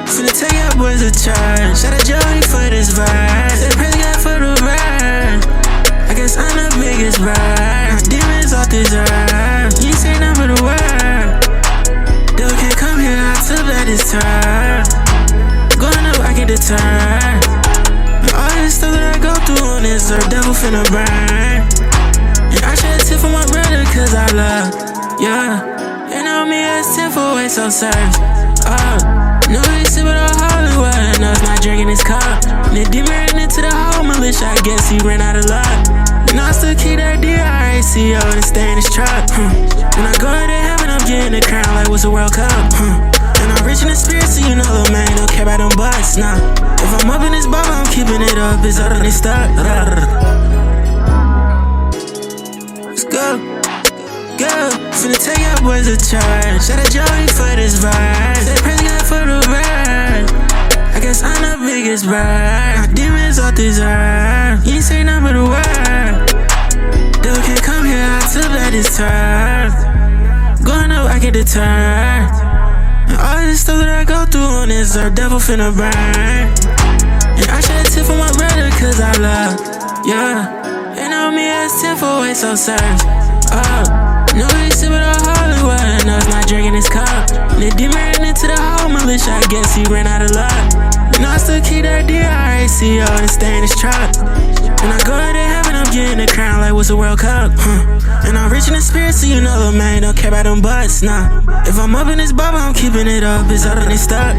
Finna take your boys to church. Shout out Joey for this verse. Say praise God for the verse. I guess I'm the biggest bird. Demons off this earth. You ain't say nothing but a word. Devil can't come here, I took back this turn. Going up, I get deterred. And all this stuff that I go through on this earth, devil finna burn. And I shed a tear for my brother, cause I love, yeah. And on me as 10 for way so served. No, he sit with a Hollywood, no, it's not drinking his cup. And the demon ran into the whole militia, I guess he ran out of luck. And I still keep that DRACO and stay in his truck. When I go into heaven, I'm getting the crown like what's a World Cup. And I'm rich in the spirit, so you know, little man, don't care about them butts, nah. If I'm up in this bubble, I'm keeping it up, it's other than stuck. Let's go. Go, finna take your boys to church. Shout out Joey for this verse. Say praise God for the verse. I guess I'm the biggest bird. My demons off this earth. You ain't say nothing but a word. Devil can't come here, I took back this turn. Going up, I get deterred. And all this stuff that I go through on this earth, devil finna burn. And I shed a tear for my brother, cause I love, yeah. And on me as 10 for way so served. No, he sit with a Hollywood, no, it's not drinking his cup. And the demon ran into the whole militia, I guess he ran out of luck. And I still keep that DRACO and stay in his truck. When I go into heaven, I'm getting the crown like what's a World Cup. And I'm rich in the spirit, so you know, little man, don't care about them butts, nah. If I'm up in this bubble, I'm keeping it up, it's other than stuck.